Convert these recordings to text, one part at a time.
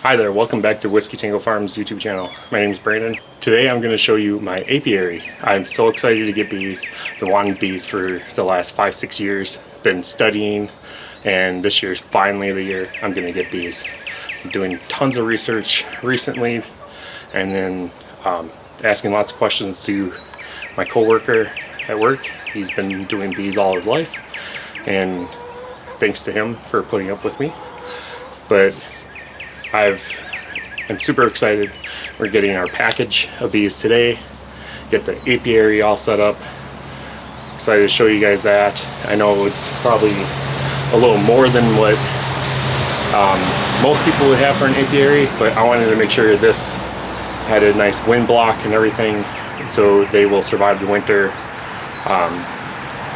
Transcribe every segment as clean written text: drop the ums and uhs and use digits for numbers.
Hi there, welcome back to Whiskey Tango Farms YouTube channel. My name is Brandon. Today I'm going to show you my apiary. I'm so excited to get bees. Been wanting bees for the last 5-6 years. Been studying, and this year's finally the year I'm going to get bees. I'm doing tons of research recently, and then asking lots of questions to my co-worker at work. He's been doing bees all his life, and thanks to him for putting up with me. But I'm super excited. We're getting our package of bees today. Get the apiary all set up. Excited to show you guys that. I know it's probably a little more than what most people would have for an apiary, but I wanted to make sure this had a nice wind block and everything, so they will survive the winter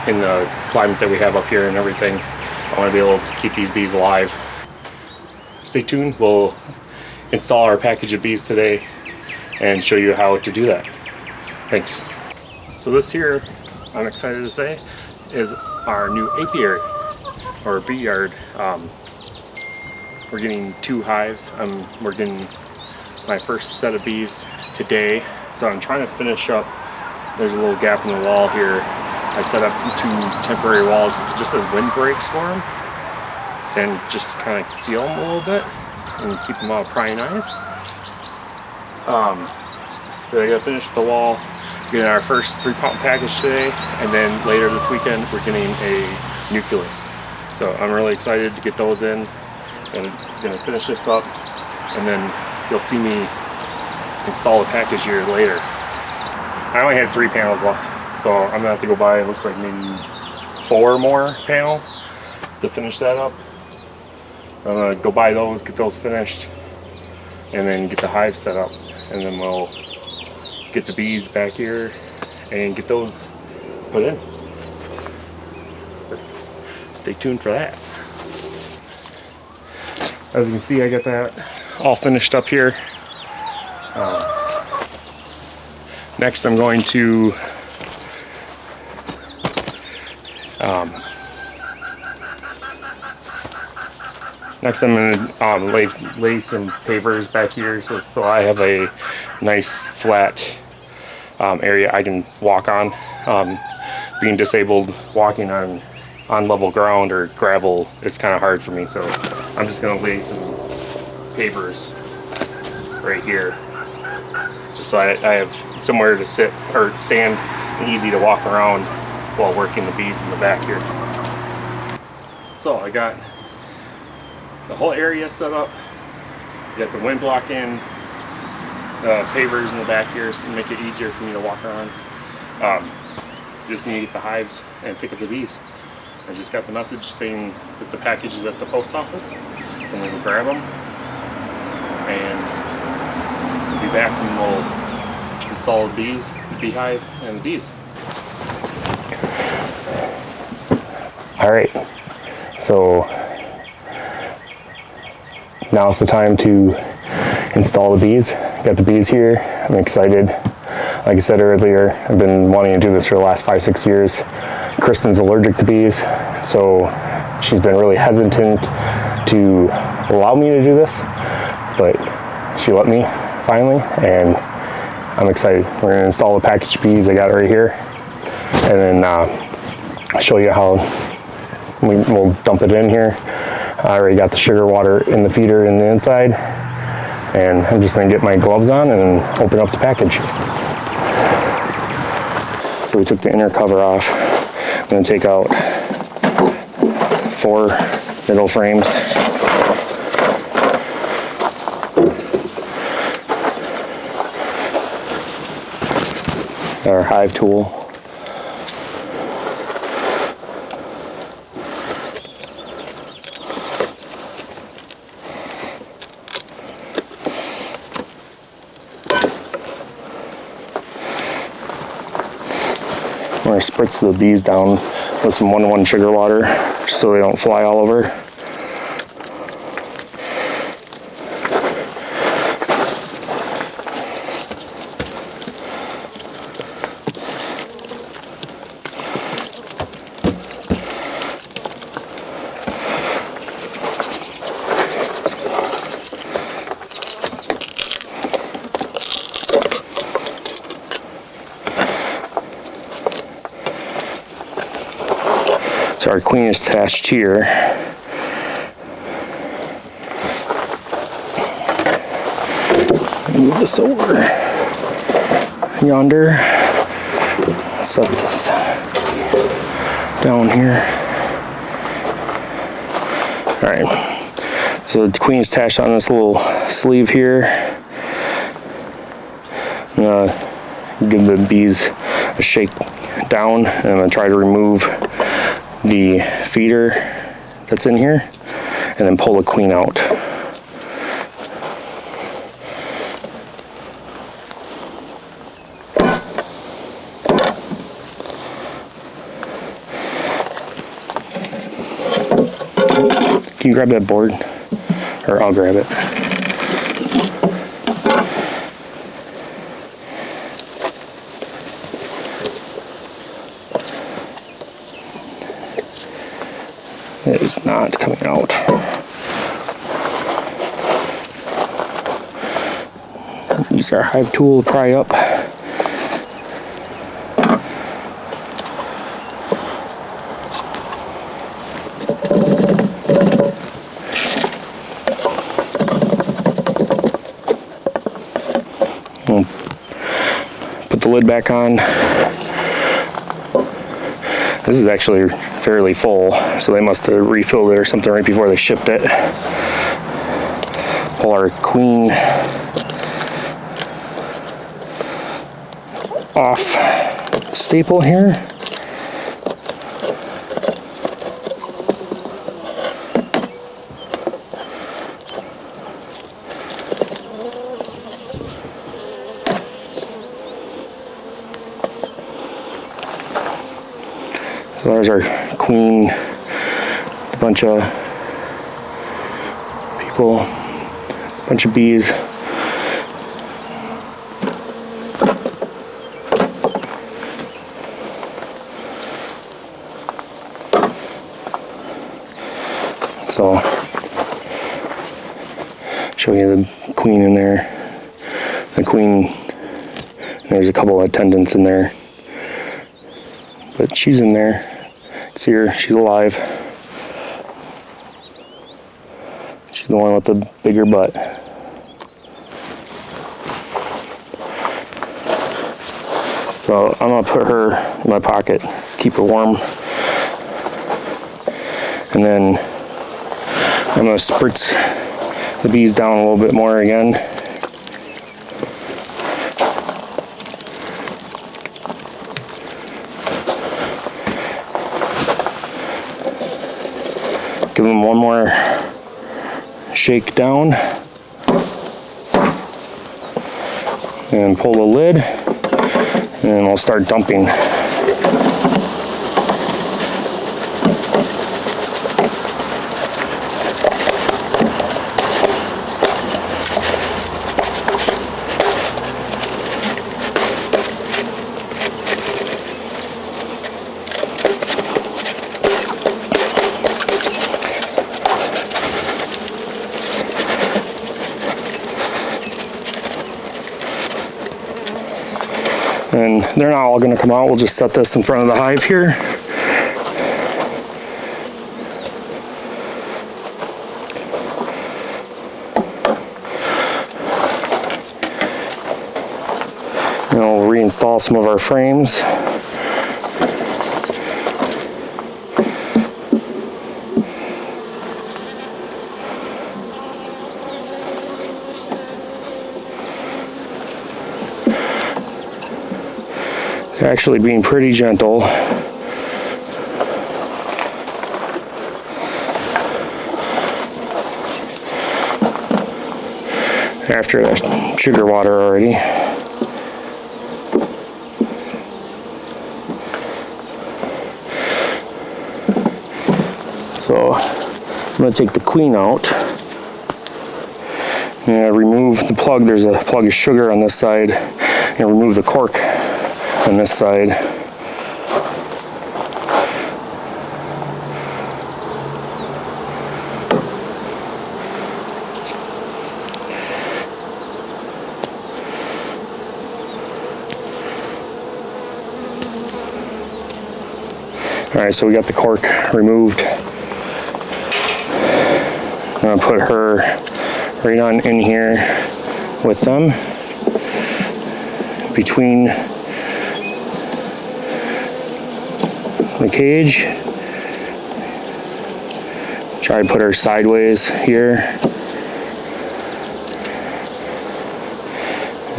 in the climate that we have up here and everything. I want to be able to keep these bees alive. Stay tuned. We'll install our package of bees today and show you how to do that. Thanks. So this here, I'm excited to say, is our new apiary or bee yard. We're getting 2 hives. We're getting my first set of bees today, so I'm trying to finish up. There's a little gap in the wall here. I set up 2 temporary walls just as windbreaks for them, and just kind of seal them a little bit and keep them out of prying eyes. But I gotta finish the wall, getting our first 3-pound package today, and then later this weekend we're getting a nucleus. So I'm really excited to get those in, and gonna finish this up, and then you'll see me install the package here later. I only had 3 panels left, so I'm gonna have to go buy, it looks like maybe 4 more panels to finish that up. I'm gonna go buy those, get those finished, and then get the hive set up, and then we'll get the bees back here and get those put in. Stay tuned for that. As you can see, I got that all finished up here. Next I'm going to I'm going to lay some pavers back here so I have a nice flat area I can walk on. Being disabled, walking on level ground or gravel is kind of hard for me, so I'm just going to lay some pavers right here just so I have somewhere to sit or stand and easy to walk around while working the bees in the back here. So I got the whole area set up, got the wind block in, pavers in the back here to make it easier for me to walk around. Just need to get the hives and pick up the bees. I just got the message saying that the package is at the post office, so I'm going to go grab them and be back, and we'll install the bees, the beehive, and the bees. Alright, so now's the time to install the bees. Got the bees here. I'm excited. Like I said earlier, I've been wanting to do this for the last 5-6 years. Kristen's allergic to bees, so she's been really hesitant to allow me to do this, but she let me finally, and I'm excited. We're going to install the packaged bees I got right here, and then I'll show you how we'll dump it in here. I already got the sugar water in the feeder in the inside, and I'm just going to get my gloves on and open up the package. So we took the inner cover off. I'm going to take out 4 middle frames. Our hive tool. I'm going to spritz the bees down with some 1:1 sugar water so they don't fly all over. So our queen is attached here. Move this over yonder. Set this down here. Alright, so the queen is attached on this little sleeve here. I'm gonna give the bees a shake down, and I'm gonna try to remove the feeder that's in here and then pull the queen out. Can you grab that board? Or I'll grab it. It is not coming out. Use our hive tool to pry up. Put the lid back on. This is actually fairly full, so they must have refilled it or something right before they shipped it. Pull our queen off the staple here. So there's our queen, a bunch of people, a bunch of bees. So, show you the queen in there. The queen, there's a couple of attendants in there, but she's in there. See her, she's alive. She's the one with the bigger butt. So I'm gonna put her in my pocket, keep her warm. And then I'm gonna spritz the bees down a little bit more again. Give them one more shake down. And pull the lid. And then we'll start dumping. And they're not all going to come out. We'll just set this in front of the hive here. And we'll reinstall some of our frames. They're actually being pretty gentle. After the sugar water already. So I'm going to take the queen out. And remove the plug. There's a plug of sugar on this side. And remove the cork on this side. Alright, so we got the cork removed. I'm gonna put her right on in here with them, between the cage. Try to put her sideways here.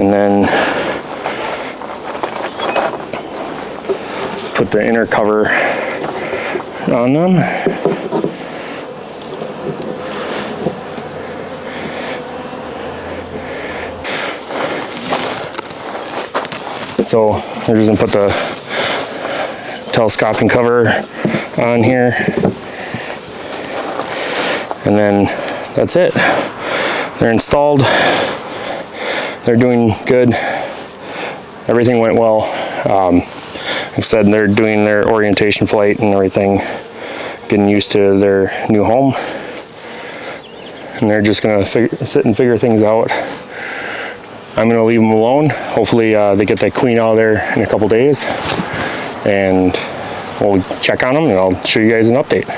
And then put the inner cover on them. So we're just gonna put the telescoping cover on here, and then that's it. They're installed. They're doing good. Everything went well. Like I said, they're doing their orientation flight and everything, getting used to their new home, and they're just gonna sit and figure things out. I'm gonna leave them alone. Hopefully they get that queen out of there in a couple days, and we'll check on them and I'll show you guys an update.